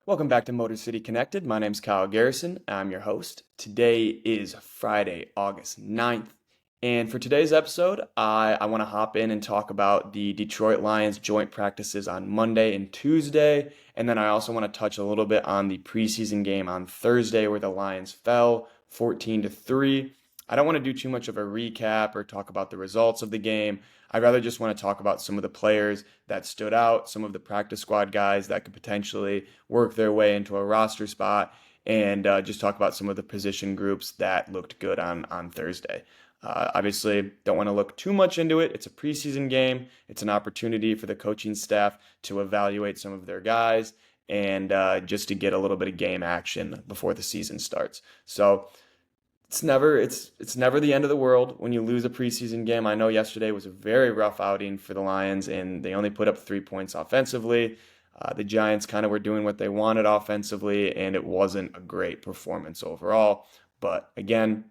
Welcome back to Motor City Connected. My name's Kyle Garrison. I'm your host. Today is Friday, August 9th. And for today's episode, I want to hop in and talk about the Detroit Lions joint practices on Monday and Tuesday. And then I also want to touch a little bit on the preseason game on Thursday where the Lions fell 14-3. I don't want to do too much of a recap or talk about the results of the game. I'd rather just want to talk about some of the players that stood out, some of the practice squad guys that could potentially work their way into a roster spot, and just talk about some of the position groups that looked good on Thursday. Obviously, don't want to look too much into it. It's a preseason game. It's an opportunity for the coaching staff to evaluate some of their guys and just to get a little bit of game action before the season starts. So it's never the end of the world when you lose a preseason game. I know yesterday was a very rough outing for the Lions, and they only put up 3 points offensively. The Giants kind of were doing what they wanted offensively, and it wasn't a great performance overall. But again,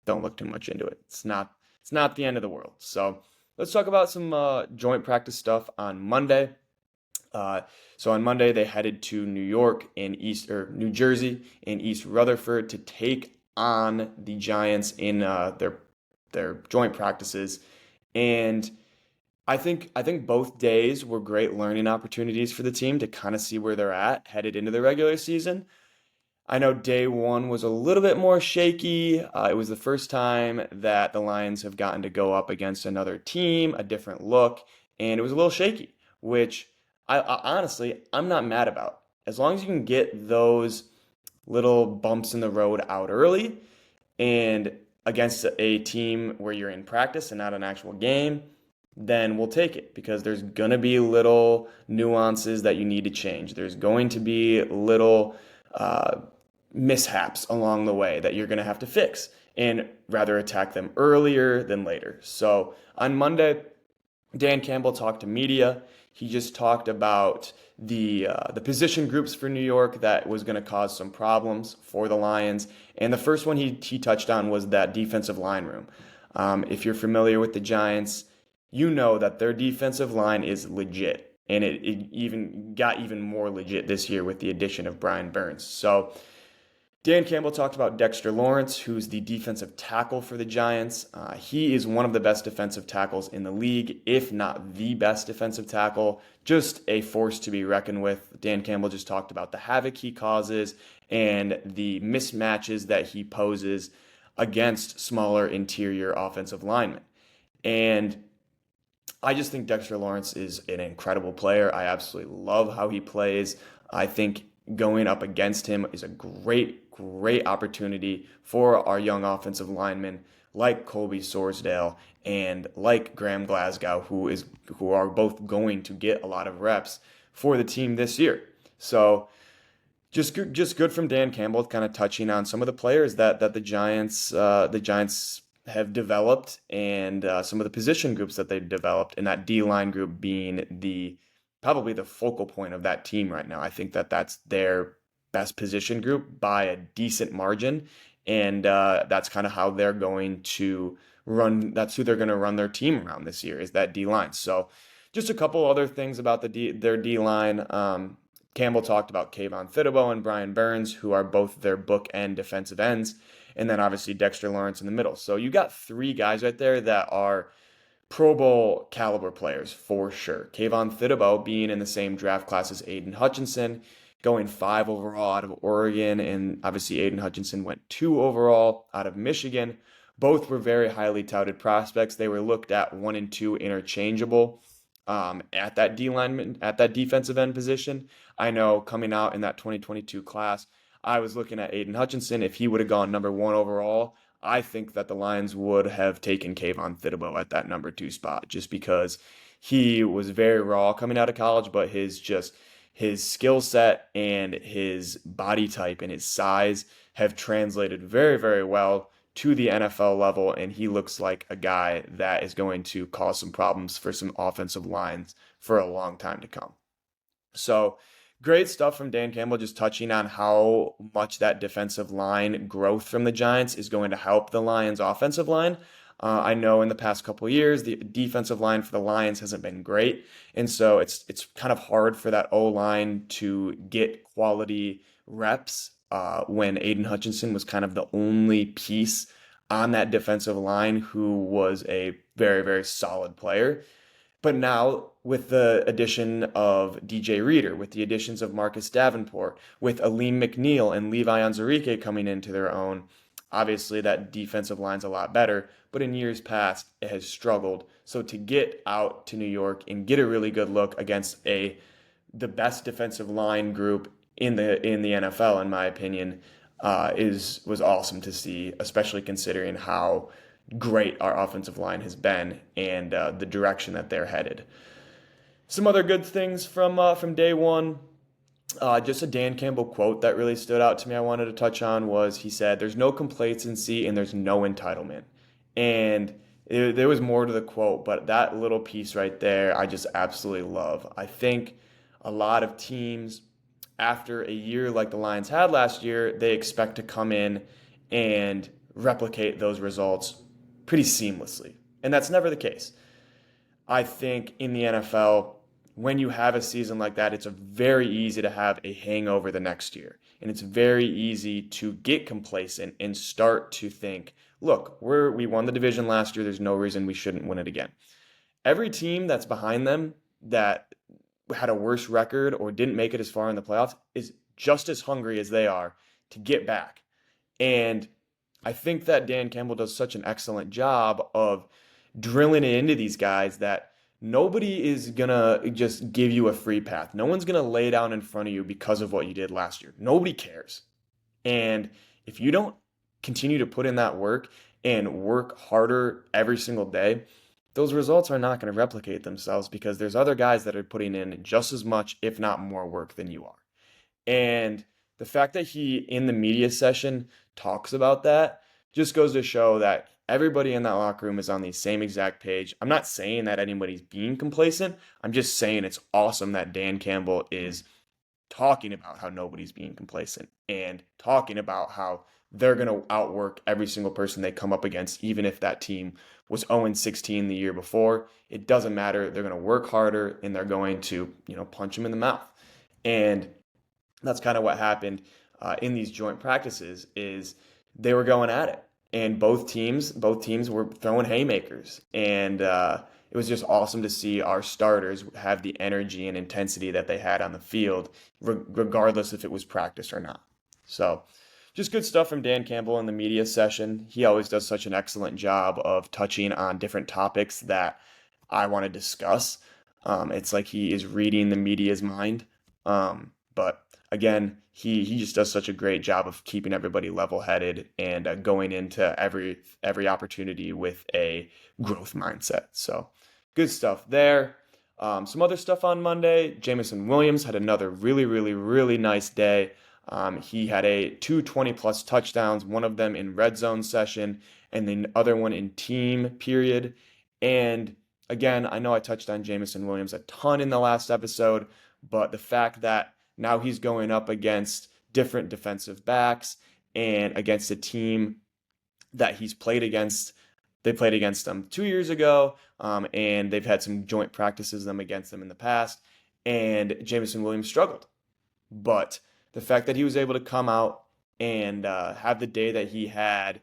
don't look too much into it. It's not the end of the world. So let's talk about some joint practice stuff on Monday. So on Monday they headed to New Jersey and East Rutherford to take on the Giants in their joint practices, and I think both days were great learning opportunities for the team to kind of see where they're at headed into the regular season. I know day one was a little bit more shaky. It was the first time that the Lions have gotten to go up against another team, a different look, and it was a little shaky, which honestly, I'm not mad about. As long as you can get those little bumps in the road out early and against a team where you're in practice and not an actual game, then we'll take it because there's going to be little nuances that you need to change. There's going to be little uh, mishaps along the way that you're going to have to fix and rather attack them earlier than later. So on Monday, Dan Campbell talked to media. He just talked about the position groups for New York that was going to cause some problems for the Lions. And the first one he touched on was that defensive line room. If you're familiar with the Giants, you know that their defensive line is legit. And it even got even more legit this year with the addition of Brian Burns. So Dan Campbell talked about Dexter Lawrence, who's the defensive tackle for the Giants. He is one of the best defensive tackles in the league, if not the best defensive tackle. Just a force to be reckoned with. Dan Campbell just talked about the havoc he causes and the mismatches that he poses against smaller interior offensive linemen. And I just think Dexter Lawrence is an incredible player. I absolutely love how he plays. I think going up against him is a great opportunity for our young offensive linemen like Colby Sorsdale and like Graham Glasgow, who are both going to get a lot of reps for the team this year. So just good from Dan Campbell, kind of touching on some of the players that the Giants have developed and some of the position groups that they've developed, and that D line group being the probably the focal point of that team right now. I think that's their best position group by a decent margin, and that's kind of how they're going to run. That's who they're going to run their team around this year is that D line. So just a couple other things about their D line. Campbell talked about Kayvon Thibodeaux and Brian Burns, who are both their bookend defensive ends, and then obviously Dexter Lawrence in the middle. So you got three guys right there that are Pro Bowl caliber players for sure. Kayvon Thibodeaux being in the same draft class as Aiden Hutchinson, going 5 overall out of Oregon, and obviously Aiden Hutchinson went 2 overall out of Michigan. Both were very highly touted prospects. They were looked at 1 and 2 interchangeable at that D lineman, at that defensive end position. I know coming out in that 2022 class, I was looking at Aiden Hutchinson. If he would have gone number 1 overall, I think that the Lions would have taken Kayvon Thibodeaux at that number 2 spot just because he was very raw coming out of college, but his skill set and his body type and his size have translated very, very well to the NFL level, and he looks like a guy that is going to cause some problems for some offensive lines for a long time to come. So great stuff from Dan Campbell, just touching on how much that defensive line growth from the Giants is going to help the Lions' offensive line. I know in the past couple of years, the defensive line for the Lions hasn't been great, and so it's kind of hard for that O line to get quality reps when Aiden Hutchinson was kind of the only piece on that defensive line who was a very, very solid player. But now, with the addition of DJ Reader, with the additions of Marcus Davenport, with Aleem McNeil and Levi Onwuzurike coming into their own, obviously that defensive line's a lot better. But in years past, it has struggled. So to get out to New York and get a really good look against the best defensive line group in the NFL, in my opinion, was awesome to see, especially considering how great our offensive line has been and the direction that they're headed. Some other good things from day one. Just a Dan Campbell quote that really stood out to me I wanted to touch on was he said, "There's no complacency and there's no entitlement." And there was more to the quote, but that little piece right there, I just absolutely love. I think a lot of teams, after a year like the Lions had last year, they expect to come in and replicate those results pretty seamlessly. And that's never the case. I think in the NFL, when you have a season like that, it's very easy to have a hangover the next year. And it's very easy to get complacent and start to think, look, we won the division last year. There's no reason we shouldn't win it again. Every team that's behind them that had a worse record or didn't make it as far in the playoffs is just as hungry as they are to get back. And I think that Dan Campbell does such an excellent job of drilling it into these guys that nobody is going to just give you a free path. No one's going to lay down in front of you because of what you did last year. Nobody cares. And if you don't continue to put in that work and work harder every single day, those results are not going to replicate themselves because there's other guys that are putting in just as much, if not more work than you are. And the fact that he, in the media session, talks about that just goes to show that everybody in that locker room is on the same exact page. I'm not saying that anybody's being complacent. I'm just saying it's awesome that Dan Campbell is talking about how nobody's being complacent and talking about how they're going to outwork every single person they come up against, even if that team was 0-16 the year before. It doesn't matter. They're going to work harder and they're going to, punch them in the mouth. And that's kind of what happened in these joint practices is they were going at it. And both teams were throwing haymakers. And it was just awesome to see our starters have the energy and intensity that they had on the field, regardless if it was practice or not. So just good stuff from Dan Campbell in the media session. He always does such an excellent job of touching on different topics that I want to discuss. It's like he is reading the media's mind. But again, he just does such a great job of keeping everybody level-headed and going into every opportunity with a growth mindset. So good stuff there. Some other stuff on Monday. Jameson Williams had another really, really, really nice day. He had two 20-plus touchdowns, one of them in red zone session and the other one in team period. And again, I know I touched on Jameson Williams a ton in the last episode, but the fact that now he's going up against different defensive backs and against a team that he's played against. They played against them 2 years ago, and they've had some joint practices against them in the past, and Jameson Williams struggled. But the fact that he was able to come out and have the day that he had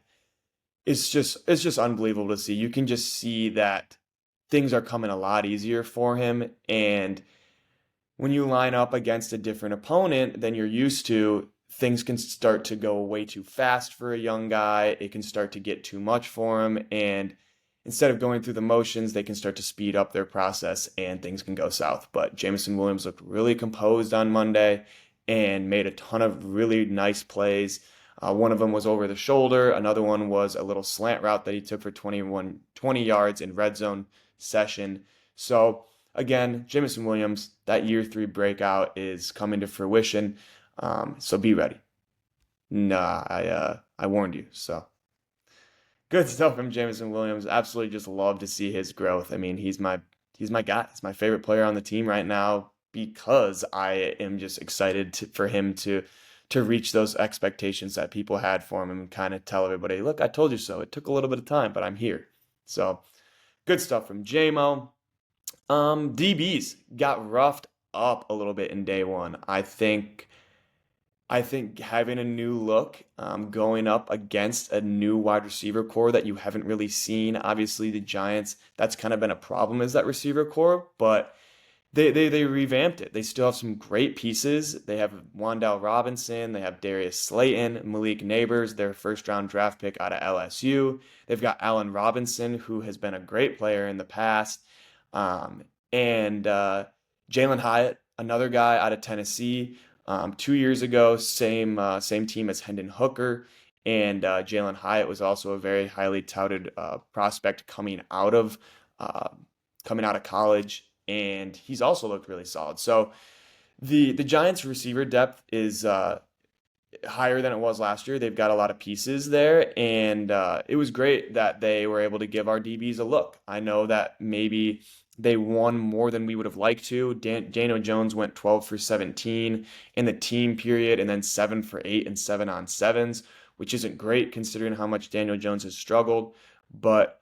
it's just unbelievable to see. You can just see that things are coming a lot easier for him, and when you line up against a different opponent than you're used to, things can start to go way too fast for a young guy. It can start to get too much for him. And instead of going through the motions, they can start to speed up their process and things can go south. But Jameson Williams looked really composed on Monday and made a ton of really nice plays. One of them was over the shoulder. Another one was a little slant route that he took for 20 yards in red zone session. So again, Jameson Williams, that year 3 breakout is coming to fruition. So be ready. I warned you. So good stuff from Jameson Williams. Absolutely just love to see his growth. I mean, he's my guy. He's my favorite player on the team right now because I am just excited for him to reach those expectations that people had for him and kind of tell everybody, look, I told you so. It took a little bit of time, but I'm here. So good stuff from JMO. DBs got roughed up a little bit in day one. I think having a new look, going up against a new wide receiver core that you haven't really seen. Obviously, the Giants, that's kind of been a problem, is that receiver core, but they revamped it. They still have some great pieces. They have Wan'Dale Robinson, they have Darius Slayton, Malik Neighbors, their first round draft pick out of LSU. They've got Allen Robinson, who has been a great player in the past, and Jalen Hyatt, another guy out of Tennessee. 2 years ago, same team as Hendon Hooker, and Jalen Hyatt was also a very highly touted prospect uh, coming out of college, and he's also looked really solid. So the Giants' receiver depth is higher than it was last year. They've got a lot of pieces there, and it was great that they were able to give our DBs a look. I know that maybe they won more than we would have liked to. Daniel Jones went 12 for 17 in the team period, and then 7 for 8 and 7-on-7s, which isn't great considering how much Daniel Jones has struggled. But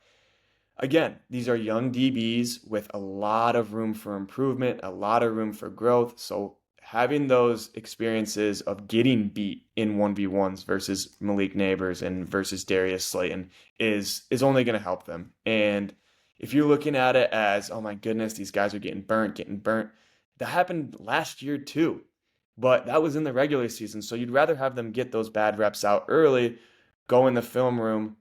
again, these are young DBs with a lot of room for improvement, a lot of room for growth. So having those experiences of getting beat in 1v1s versus Malik Neighbors and versus Darius Slayton is only going to help them. And if you're looking at it as, oh my goodness, these guys are getting burnt, that happened last year too. But that was in the regular season. So you'd rather have them get those bad reps out early, go in the film room,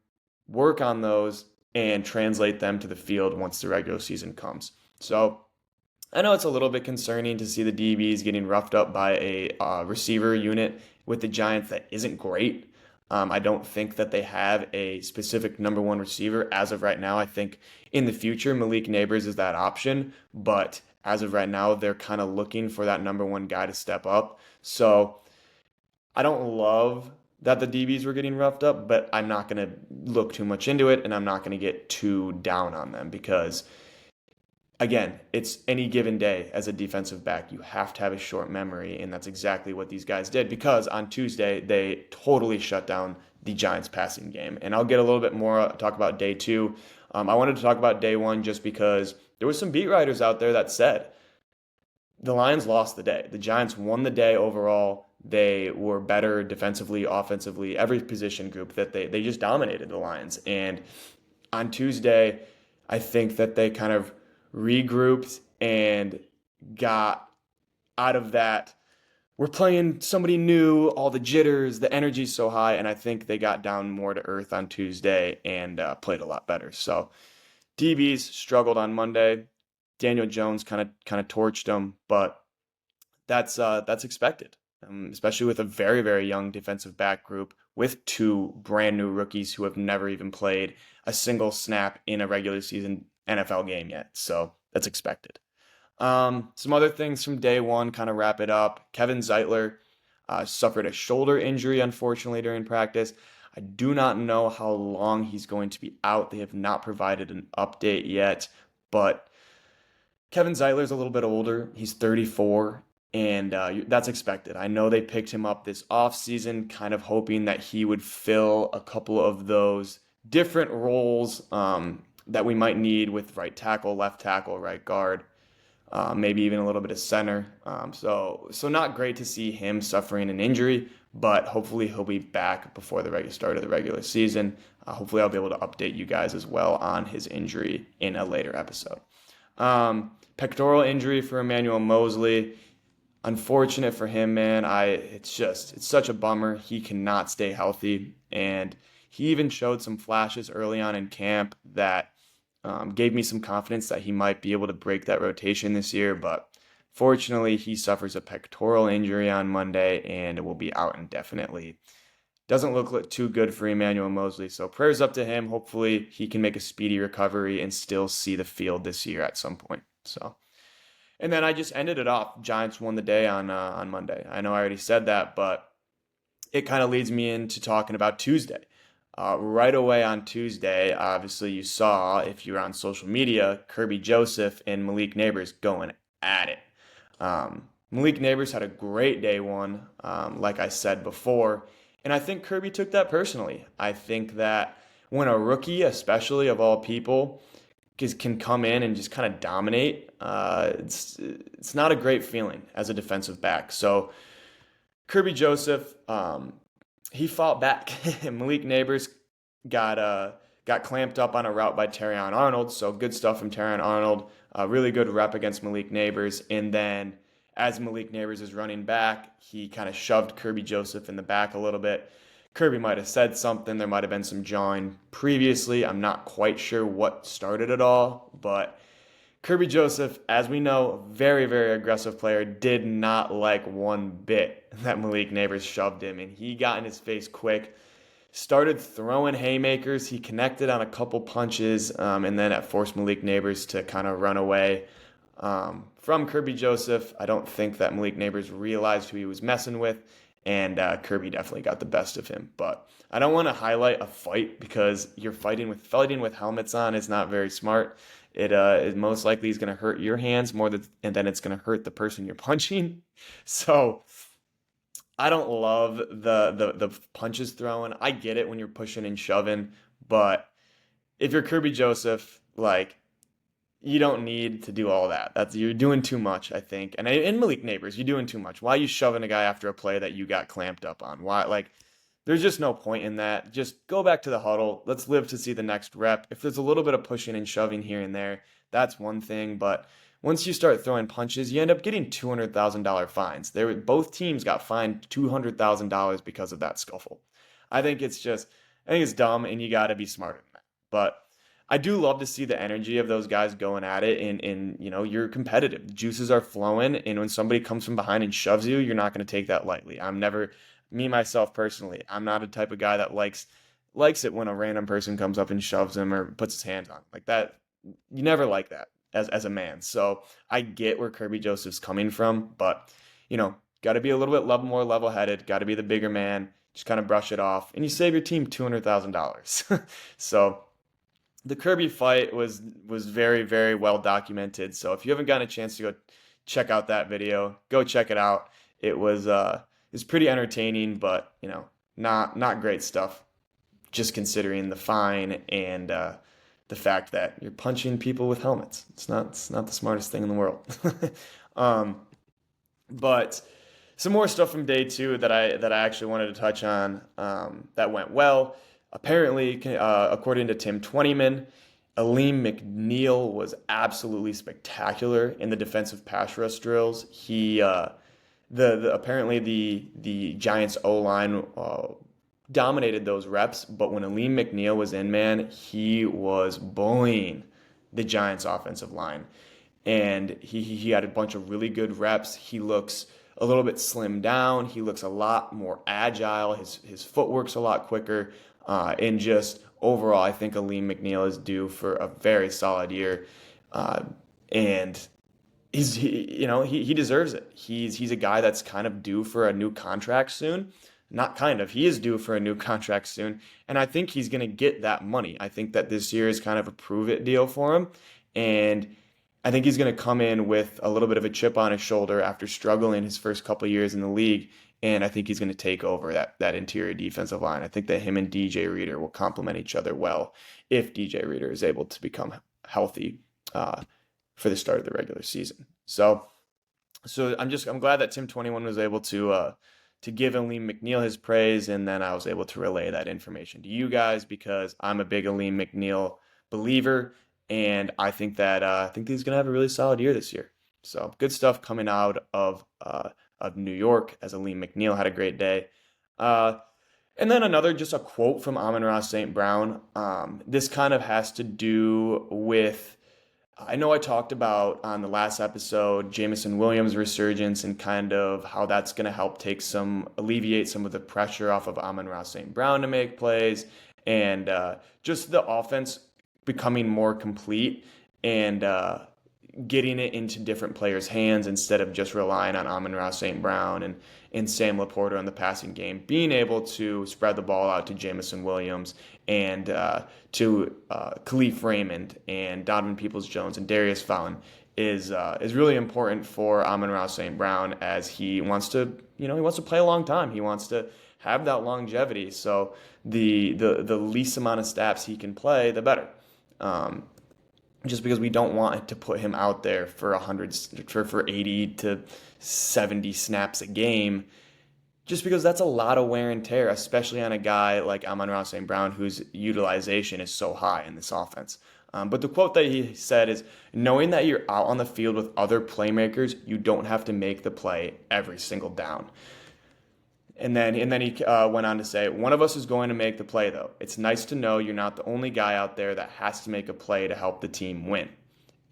work on those, and translate them to the field once the regular season comes. So I know it's a little bit concerning to see the DBs getting roughed up by a receiver unit with the Giants that isn't great. I don't think that they have a specific number one receiver as of right now. I think in the future, Malik Neighbors is that option, but as of right now, they're kind of looking for that number one guy to step up. So I don't love that the DBs were getting roughed up, but I'm not going to look too much into it, and I'm not going to get too down on them because, again, it's any given day as a defensive back. You have to have a short memory, and that's exactly what these guys did because on Tuesday, they totally shut down the Giants passing game. And I'll get a little bit more, talk about day two. I wanted to talk about day one just because there was some beat writers out there that said the Lions lost the day. The Giants won the day overall. They were better defensively, offensively, every position group that they just dominated the Lions. And on Tuesday, I think that they kind of regrouped and got out of that. We're playing somebody new, all the jitters, the energy's so high, and I think they got down more to earth on Tuesday and played a lot better. So DBs struggled on Monday. Daniel Jones kind of torched them, but that's expected, especially with a very very young defensive back group with two brand new rookies who have never even played a single snap in a regular season NFL game yet. So that's expected. Some other things from day one, kind of wrap it up. Kevin Zeitler suffered a shoulder injury, unfortunately, during practice. I do not know how long he's going to be out. They have not provided an update yet, but Kevin Zeitler's a little bit older. He's 34, and that's expected. I know they picked him up this offseason, kind of hoping that he would fill a couple of those different roles that we might need with right tackle, left tackle, right guard, maybe even a little bit of center. So not great to see him suffering an injury, but hopefully he'll be back before the regular start of the regular season. Hopefully I'll be able to update you guys as well on his injury in a later episode. Pectoral injury for Emmanuel Mosley. Unfortunate for him, man. It's such a bummer. He cannot stay healthy, and he even showed some flashes early on in camp that gave me some confidence that he might be able to break that rotation this year. But fortunately, he suffers a pectoral injury on Monday and will be out indefinitely. Doesn't look too good for Emmanuel Mosley, so prayers up to him. Hopefully, he can make a speedy recovery and still see the field this year at some point. So, and then I just ended it off. Giants won the day on Monday. I know I already said that, but it kind of leads me into talking about Tuesday. Right away on Tuesday, obviously you saw, if you were on social media, Kirby Joseph and Malik Neighbors going at it. Malik Neighbors had a great day one, like I said before, and I think Kirby took that personally. I think that when a rookie, especially of all people, can come in and just kind of dominate, it's not a great feeling as a defensive back. So Kirby Joseph, he fought back. Malik Neighbors got got clamped up on a route by Terrion Arnold. So good stuff from Terrion Arnold. Really good rep against Malik Neighbors. And then as Malik Neighbors is running back, he kind of shoved Kirby Joseph in the back a little bit. Kirby might have said something. There might have been some jawing previously. I'm not quite sure what started it all, but Kirby Joseph, as we know, very, very aggressive player, did not like one bit that Malik Neighbors shoved him, and he got in his face quick, started throwing haymakers. He connected on a couple punches, and then it forced Malik Neighbors to kind of run away from Kirby Joseph. I don't think that Malik Neighbors realized who he was messing with, and Kirby definitely got the best of him. But I don't want to highlight a fight because you're fighting with helmets on is not very smart. It most likely is going to hurt your hands more than, and then it's going to hurt the person you're punching. So I don't love the punches thrown. I get it when you're pushing and shoving, but if you're Kirby Joseph, like, you don't need to do all that. You're doing too much, I think. And in Malik Neighbors, you're doing too much. Why are you shoving a guy after a play that you got clamped up on? Why, like, there's just no point in that. Just go back to the huddle. Let's live to see the next rep. If there's a little bit of pushing and shoving here and there, that's one thing. But once you start throwing punches, you end up getting $200,000 fines. Both teams got fined $200,000 because of that scuffle. I think it's dumb, and you got to be smarter than that. But I do love to see the energy of those guys going at it, and you're competitive. The juices are flowing, and when somebody comes from behind and shoves you, you're not going to take that lightly. Me myself personally, I'm not a type of guy that likes it when a random person comes up and shoves him or puts his hands on him. Like that. You never like that as a man. So I get where Kirby Joseph's coming from, but got to be a little bit more level-headed, got to be the bigger man, just kind of brush it off, and you save your team $200,000. So the Kirby fight was very, very well documented. So if you haven't gotten a chance to go check out that video, go check it out. It's pretty entertaining, but not great stuff. Just considering the fine and the fact that you're punching people with helmets. It's not the smartest thing in the world. But some more stuff from day 2 that I actually wanted to touch on that went well. Apparently, according to Tim Twentyman, Aleem McNeil was absolutely spectacular in the defensive pass rush drills. He apparently the Giants O-line dominated those reps, but when Aleem McNeil was in, man, he was bullying the Giants offensive line. And he had a bunch of really good reps. He looks a little bit slimmed down. He looks a lot more agile. His footwork's a lot quicker. And just overall, I think Aleem McNeil is due for a very solid year. And he deserves it. He's a guy that's kind of due for a new contract soon. Not kind of. He is due for a new contract soon. And I think he's going to get that money. I think that this year is kind of a prove-it deal for him. And I think he's going to come in with a little bit of a chip on his shoulder after struggling his first couple of years in the league. And I think he's going to take over that interior defensive line. I think that him and DJ Reader will complement each other well if DJ Reader is able to become healthy for the start of the regular season. So I'm glad that Tim 21 was able to give Aleem McNeil his praise, and then I was able to relay that information to you guys because I'm a big Aleem McNeil believer, and I think he's going to have a really solid year this year. So good stuff coming out of New York, as Aleem McNeil had a great day. And then just a quote from Amon-Ra St. Brown. This kind of has to do with, I know I talked about on the last episode, Jameson Williams' resurgence and kind of how that's going to help alleviate some of the pressure off of Amon-Ra St. Brown to make plays, and just the offense becoming more complete and getting it into different players' hands instead of just relying on Amon-Ra St. Brown and Sam Laporta in the passing game, being able to spread the ball out to Jameson Williams and to Khalif Raymond and Donovan Peoples-Jones and Darius Fallon is really important for Amon-Ra St. Brown, as he wants to, he wants to play a long time. He wants to have that longevity. So the least amount of snaps he can play, the better. Um, just because we don't want to put him out there for 100 for 80 to 70 snaps a game, just because that's a lot of wear and tear, especially on a guy like Amon-Ra St. Brown, whose utilization is so high in this offense. But the quote that he said is, knowing that you're out on the field with other playmakers, you don't have to make the play every single down. And then he went on to say, one of us is going to make the play, though. It's nice to know you're not the only guy out there that has to make a play to help the team win.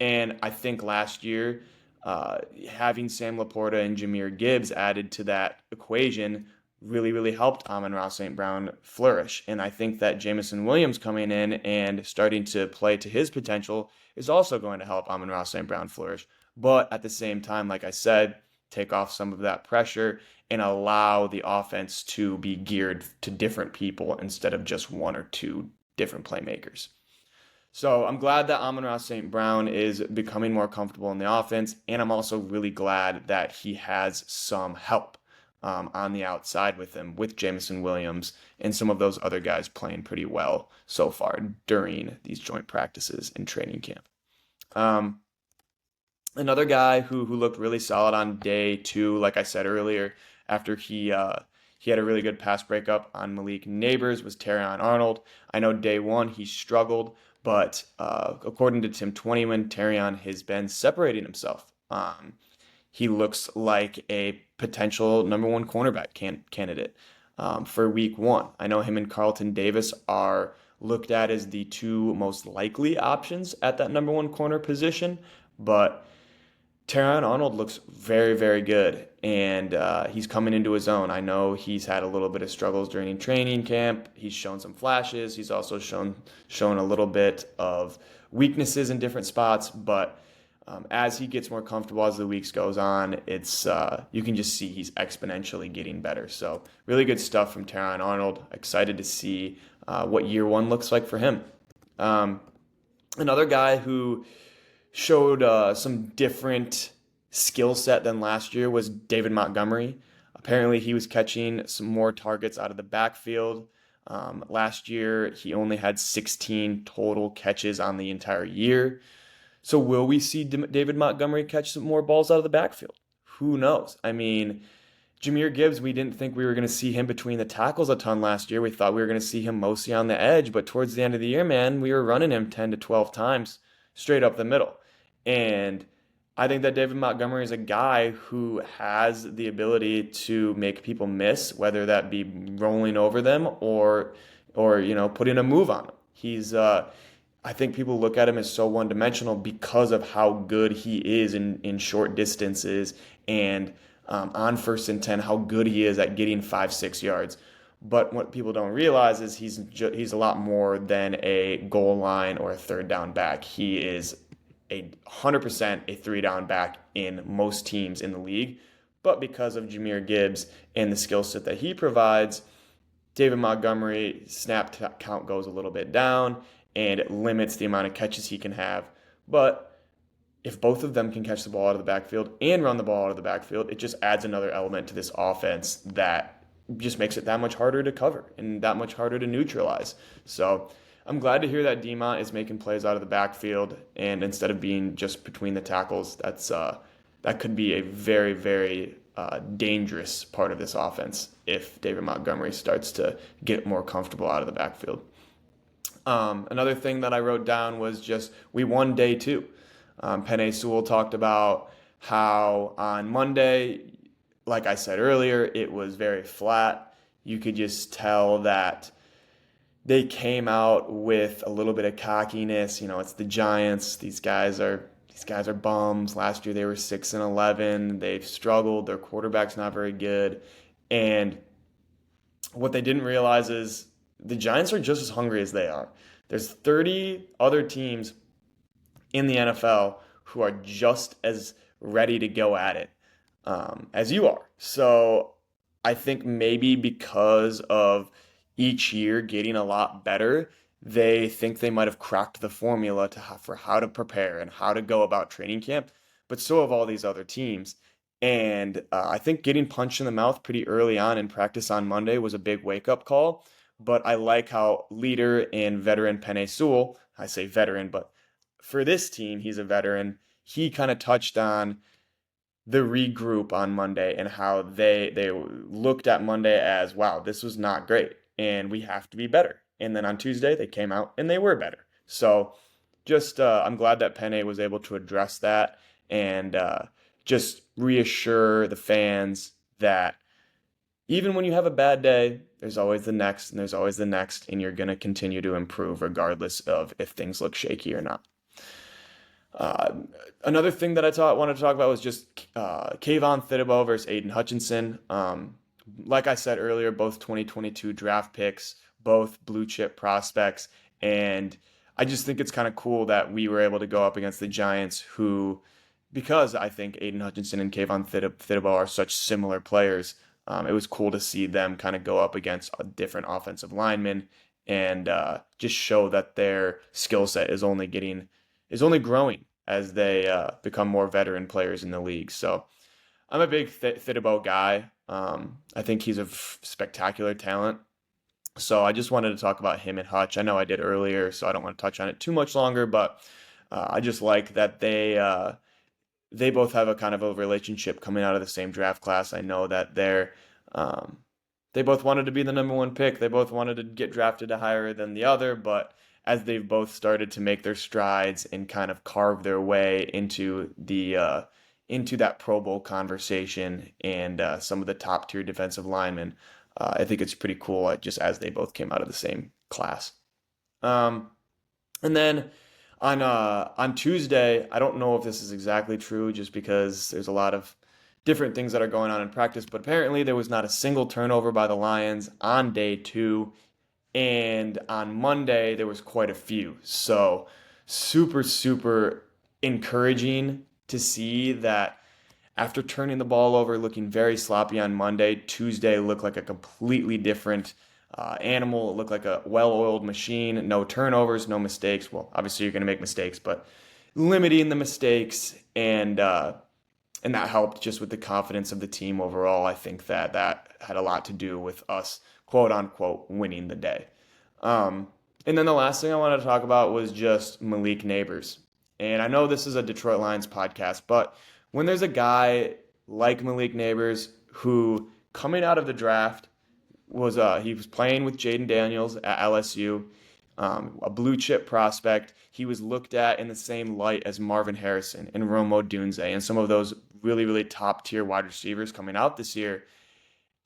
And I think last year, having Sam Laporta and Jahmyr Gibbs added to that equation really, really helped Amon-Ra St. Brown flourish. And I think that Jameson Williams coming in and starting to play to his potential is also going to help Amon-Ra St. Brown flourish. But at the same time, like I said, take off some of that pressure and allow the offense to be geared to different people instead of just one or two different playmakers. So I'm glad that Amon-Ra St. Brown is becoming more comfortable in the offense, and I'm also really glad that he has some help on the outside with him, with Jameson Williams and some of those other guys playing pretty well so far during these joint practices and training camp. Another guy who looked really solid on day 2, like I said earlier, after he had a really good pass breakup on Malik Neighbors, was Terrion Arnold. I know day 1 he struggled, but according to Tim Twentyman, Terrion has been separating himself. He looks like a potential number 1 cornerback candidate for week 1. I know him and Carlton Davis are looked at as the 2 most likely options at that number 1 corner position, but Terrion Arnold looks very, very good, and he's coming into his own. I know he's had a little bit of struggles during training camp. He's shown some flashes. He's also shown a little bit of weaknesses in different spots, but as he gets more comfortable as the weeks goes on, it's you can just see he's exponentially getting better. So really good stuff from Terrion Arnold. Excited to see what year 1 looks like for him. Another guy who showed some different skill set than last year was David Montgomery. Apparently he was catching some more targets out of the backfield. Last year he only had 16 total catches on the entire year. So will we see David Montgomery catch some more balls out of the backfield? Who knows? I mean, Jahmyr Gibbs, we didn't think we were going to see him between the tackles a ton last year. We thought we were going to see him mostly on the edge, but towards the end of the year, man, we were running him 10 to 12 times straight up the middle. And I think that David Montgomery is a guy who has the ability to make people miss, whether that be rolling over them or putting a move on them. He's I think people look at him as so one-dimensional because of how good he is in short distances and on 1st and 10, how good he is at getting 5-6 yards. But what people don't realize is he's a lot more than a goal line or a third down back. He is 100% a 3-down back in most teams in the league. But because of Jahmyr Gibbs and the skill set that he provides, David Montgomery snap count goes a little bit down, and it limits the amount of catches he can have. But if both of them can catch the ball out of the backfield and run the ball out of the backfield, it just adds another element to this offense that just makes it that much harder to cover and that much harder to neutralize. So I'm glad to hear that D-Mont is making plays out of the backfield, and instead of being just between the tackles, that could be a very, very dangerous part of this offense if David Montgomery starts to get more comfortable out of the backfield. Another thing that I wrote down was just we won day 2. Penei Sewell talked about how on Monday, like I said earlier, it was very flat. You could just tell that they came out with a little bit of cockiness. It's the Giants. These guys are bums. Last year they were 6-11. They've struggled. Their quarterback's not very good. And what they didn't realize is the Giants are just as hungry as they are. There's 30 other teams in the NFL who are just as ready to go at it as you are. So I think maybe because of each year getting a lot better, they think they might have cracked the formula for how to prepare and how to go about training camp, but so have all these other teams. And I think getting punched in the mouth pretty early on in practice on Monday was a big wake-up call. But I like how leader and veteran Penei Sewell, I say veteran, but for this team, he's a veteran. He kind of touched on the regroup on Monday and how they looked at Monday as, wow, this was not great and we have to be better. And then on Tuesday they came out and they were better. So just I'm glad that Penne was able to address that and just reassure the fans that even when you have a bad day, there's always the next and there's always the next, and you're going to continue to improve regardless of if things look shaky or not. Uh, Another thing that wanted to talk about was just Kayvon Thibodeau versus Aiden Hutchinson. Like I said earlier, both 2022 draft picks, both blue chip prospects, and I just think it's kind of cool that we were able to go up against the Giants, who, because I think Aiden Hutchinson and Kayvon Thibodeau are such similar players, it was cool to see them kind of go up against a different offensive linemen and just show that their skill set is only growing as they become more veteran players in the league. So I'm a big Thibodeau guy. I think he's a spectacular talent. So I just wanted to talk about him and Hutch. I know I did earlier, so I don't want to touch on it too much longer, but I just like that they both have a kind of a relationship coming out of the same draft class. I know that um, they both wanted to be the number one pick. They both wanted to get drafted higher than the other, but as they've both started to make their strides and kind of carve their way into that Pro Bowl conversation and some of the top tier defensive linemen, I think it's pretty cool. Just as they both came out of the same class. Um, and then on Tuesday, I don't know if this is exactly true, just because there's a lot of different things that are going on in practice. But apparently, there was not a single turnover by the Lions on day two, and on Monday there was quite a few. So super super encouraging to see that after turning the ball over, looking very sloppy on Monday, Tuesday looked like a completely different animal. It looked like a well-oiled machine. No turnovers, no mistakes. Well, obviously you're going to make mistakes, but limiting the mistakes and that helped just with the confidence of the team overall. I think that had a lot to do with us, quote unquote, winning the day. Um, and then the last thing I wanted to talk about was just Malik Neighbors. And I know this is a Detroit Lions podcast, but when there's a guy like Malik Neighbors who, coming out of the draft, he was playing with Jaden Daniels at LSU, a blue chip prospect. He was looked at in the same light as Marvin Harrison and Rome Odunze and some of those really really top tier wide receivers coming out this year.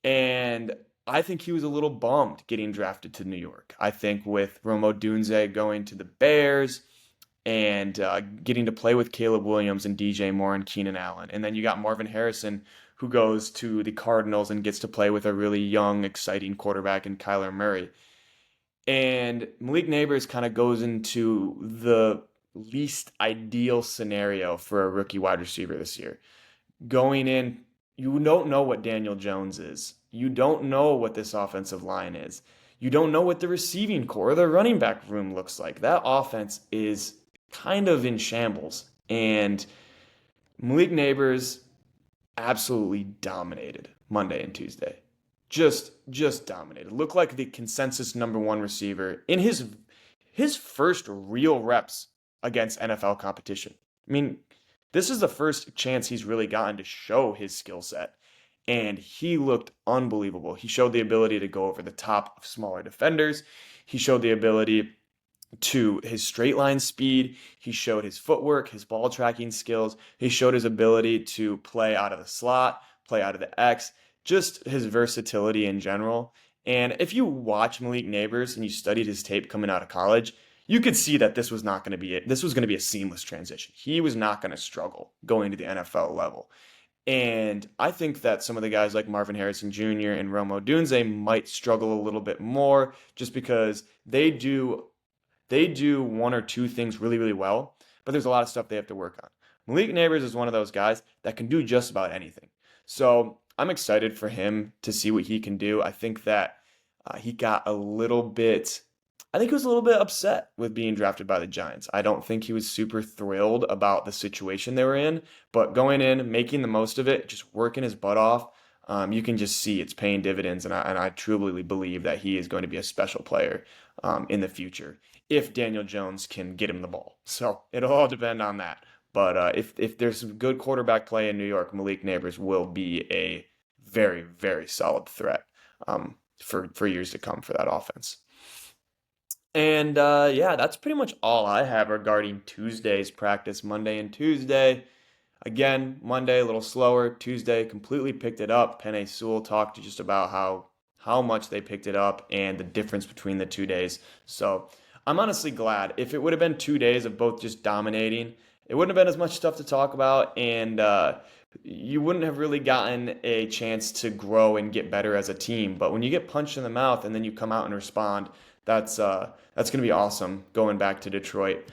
And I think he was a little bummed getting drafted to New York. I think with Rome Odunze going to the Bears and getting to play with Caleb Williams and DJ Moore and Keenan Allen. And then you got Marvin Harrison, who goes to the Cardinals and gets to play with a really young, exciting quarterback in Kyler Murray. And Malik Neighbors kind of goes into the least ideal scenario for a rookie wide receiver this year. Going in, you don't know what Daniel Jones is. You don't know what this offensive line is. You don't know what the receiving core or the running back room looks like. That offense is kind of in shambles. And Malik Neighbors absolutely dominated Monday and Tuesday. Just dominated. Looked like the consensus number one receiver in his first real reps against NFL competition. I mean, this is the first chance he's really gotten to show his skill set. And he looked unbelievable. He showed the ability to go over the top of smaller defenders. He showed the ability to his straight line speed. He showed his footwork, his ball tracking skills. He showed his ability to play out of the slot, play out of the X, just his versatility in general. And if you watch Malik Neighbors and you studied his tape coming out of college, you could see that this was not going to be it. This was going to be a seamless transition. He was not going to struggle going to the NFL level. And I think that some of the guys like Marvin Harrison Jr. and Rome Odunze might struggle a little bit more just because they do one or two things really, really well, but there's a lot of stuff they have to work on. Malik Neighbors is one of those guys that can do just about anything. So I'm excited for him to see what he can do. I think that he got a little bit I think he was a little bit upset with being drafted by the Giants. I don't think he was super thrilled about the situation they were in, but going in, making the most of it, just working his butt off, you can just see it's paying dividends, and I truly believe that he is going to be a special player in the future if Daniel Jones can get him the ball. So it'll all depend on that. But if there's some good quarterback play in New York, Malik Neighbors will be a very, very solid threat for years to come for that offense. And yeah, that's pretty much all I have regarding Tuesday's practice, Monday and Tuesday. Again, Monday a little slower. Tuesday completely picked it up. Penei Sewell talked just about how much they picked it up and the difference between the 2 days. So I'm honestly glad. If it would have been 2 days of both just dominating, it wouldn't have been as much stuff to talk about, and you wouldn't have really gotten a chance to grow and get better as a team. But when you get punched in the mouth and then you come out and respond, that's going to be awesome going back to Detroit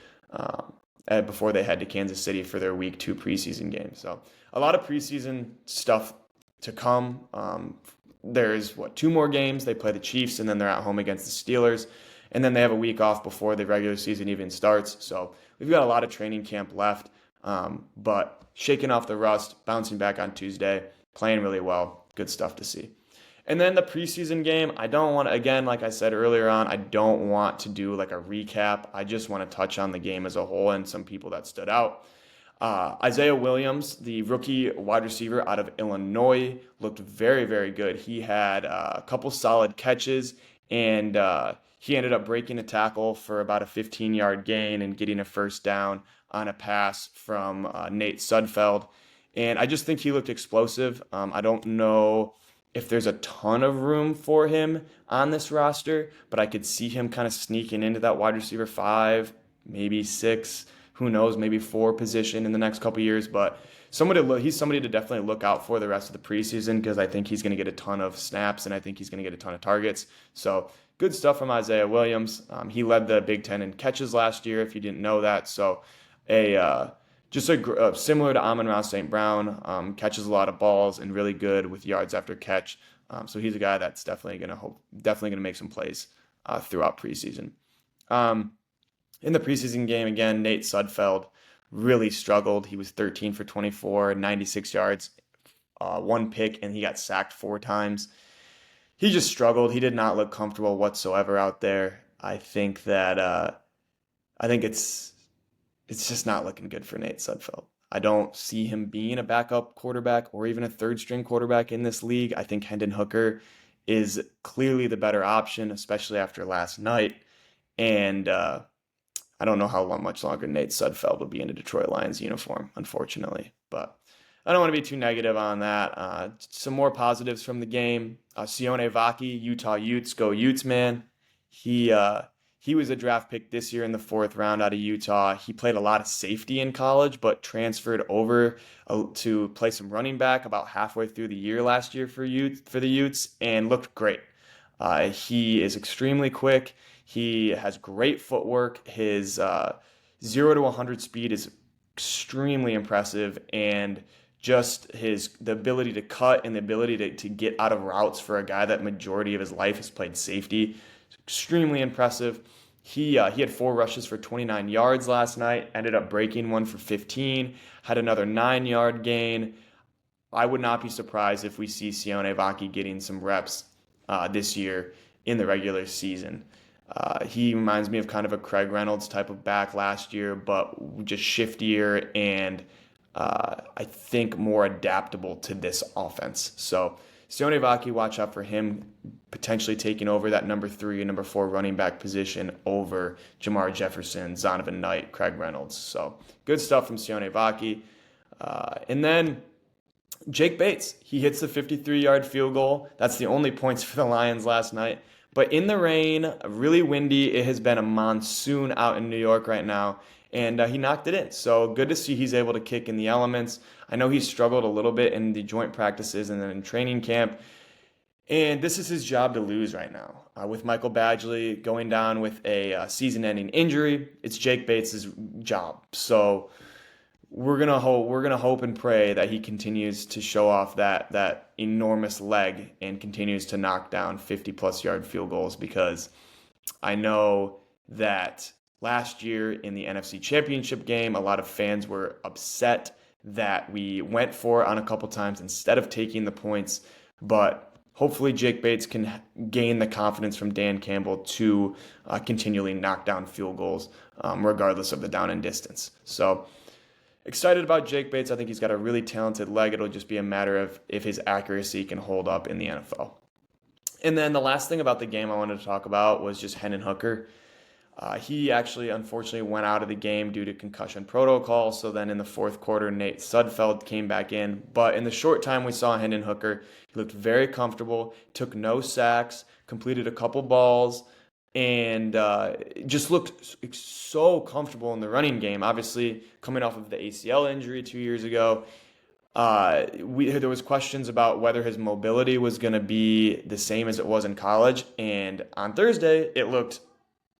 before they head to Kansas City for their Week 2 preseason game. So a lot of preseason stuff to come. There's 2 more games. They play the Chiefs and then they're at home against the Steelers. And then they have a week off before the regular season even starts. So we've got a lot of training camp left. But shaking off the rust, bouncing back on Tuesday, playing really well. Good stuff to see. And then the preseason game, I don't want to, again, like I said earlier on, I don't want to do like a recap. I just want to touch on the game as a whole and some people that stood out. Isaiah Williams, the rookie wide receiver out of Illinois, looked very, very good. He had a couple solid catches, and he ended up breaking a tackle for about a 15-yard gain and getting a first down on a pass from Nate Sudfeld. And I just think he looked explosive. I don't know if there's a ton of room for him on this roster, but I could see him kind of sneaking into that wide receiver 5, maybe 6, who knows, maybe 4 position in the next couple years. But he's somebody to definitely look out for the rest of the preseason, because I think he's going to get a ton of snaps and I think he's going to get a ton of targets. So good stuff from Isaiah Williams. He led the Big Ten in catches last year, if you didn't know that. So similar to Amon-Ra St. Brown, catches a lot of balls and really good with yards after catch. So he's a guy that's definitely going to make some plays throughout preseason. In the preseason game, again, Nate Sudfeld really struggled. He was 13 for 24, 96 yards, 1 pick, and he got sacked 4 times. He just struggled. He did not look comfortable whatsoever out there. I think it's just not looking good for Nate Sudfeld. I don't see him being a backup quarterback or even a third-string quarterback in this league. I think Hendon Hooker is clearly the better option, especially after last night. And I don't know how much longer Nate Sudfeld will be in a Detroit Lions uniform, unfortunately. But I don't want to be too negative on that. Some more positives from the game. Sione Vaki, Utah Utes, go Utes, man. He was a draft pick this year in the 4th round out of Utah. He played a lot of safety in college, but transferred over to play some running back about halfway through the year last year for the Utes, and looked great. He is extremely quick. He has great footwork. His 0 to 100 speed is extremely impressive, and just the ability to cut and the ability to get out of routes for a guy that majority of his life has played safety, extremely impressive. He had 4 rushes for 29 yards last night, ended up breaking one for 15, had another 9-yard gain. I would not be surprised if we see Sione Vaki getting some reps this year in the regular season. He reminds me of kind of a Craig Reynolds type of back last year, but just shiftier and I think more adaptable to this offense. So Sione Vaki, watch out for him potentially taking over that number 3 and number 4 running back position over Jamar Jefferson, Zonovan Knight, Craig Reynolds. So good stuff from Sione Vaki. And then Jake Bates, he hits the 53-yard field goal. That's the only points for the Lions last night. But in the rain, really windy, it has been a monsoon out in New York right now, and he knocked it in. So good to see he's able to kick in the elements. I know he struggled a little bit in the joint practices and then in training camp, and this is his job to lose right now. With Michael Badgley going down with a season-ending injury, it's Jake Bates' job. So we're gonna hope and pray that he continues to show off that enormous leg and continues to knock down 50-plus yard field goals, because I know that last year in the NFC Championship game, a lot of fans were upset that we went for it on a couple times instead of taking the points. But hopefully Jake Bates can gain the confidence from Dan Campbell to continually knock down field goals, regardless of the down and distance. So excited about Jake Bates. I think he's got a really talented leg. It'll just be a matter of if his accuracy can hold up in the NFL. And then the last thing about the game I wanted to talk about was just Hendon Hooker. He actually, unfortunately, went out of the game due to concussion protocol. So then in the fourth quarter, Nate Sudfeld came back in. But in the short time we saw Hendon Hooker, he looked very comfortable, took no sacks, completed a couple balls, and just looked so comfortable in the running game. Obviously, coming off of the ACL injury 2 years ago, there was questions about whether his mobility was going to be the same as it was in college. And on Thursday, it looked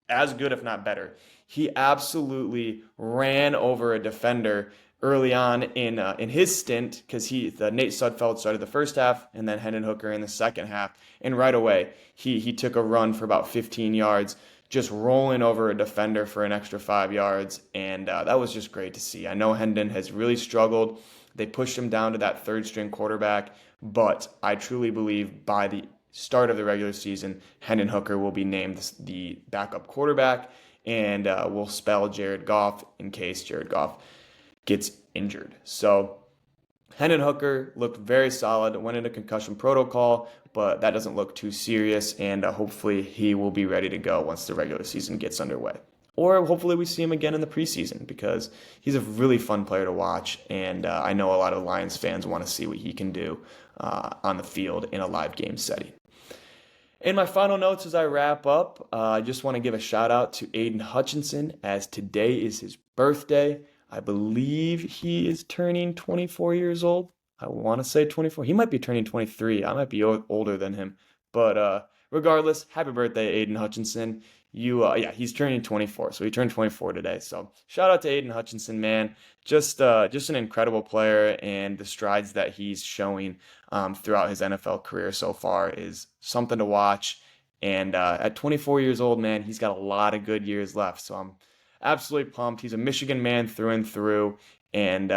as good, if not better. He absolutely ran over a defender early on in his stint because Nate Sudfeld started the first half and then Hendon Hooker in the second half, and right away he took a run for about 15 yards, just rolling over a defender for an extra 5 yards, and that was just great to see. I know Hendon has really struggled. They pushed him down to that third string quarterback, but I truly believe by the start of the regular season, Hendon Hooker will be named the backup quarterback, and will spell Jared Goff in case Jared Goff gets injured. So Hendon Hooker looked very solid, went into concussion protocol, but that doesn't look too serious, and hopefully he will be ready to go once the regular season gets underway. Or hopefully we see him again in the preseason because he's a really fun player to watch, and I know a lot of Lions fans want to see what he can do on the field in a live game setting. In my final notes as I wrap up, I just want to give a shout out to Aiden Hutchinson as today is his birthday. I believe he is turning 24 years old. I want to say 24. He might be turning 23. I might be older than him. But regardless, happy birthday, Aiden Hutchinson. He's turning 24. So he turned 24 today. So shout out to Aiden Hutchinson, man. Just an incredible player, and the strides that he's showing throughout his NFL career so far is something to watch. And at 24 years old, man, he's got a lot of good years left. So I'm absolutely pumped. He's a Michigan man through and through. And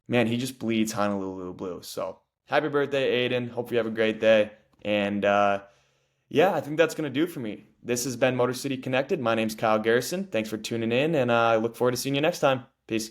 man, he just bleeds Honolulu blue. So happy birthday, Aiden. Hope you have a great day. And I think that's going to do it for me. This has been Motor City Connected. My name's Kyle Garrison. Thanks for tuning in, and I look forward to seeing you next time. Peace.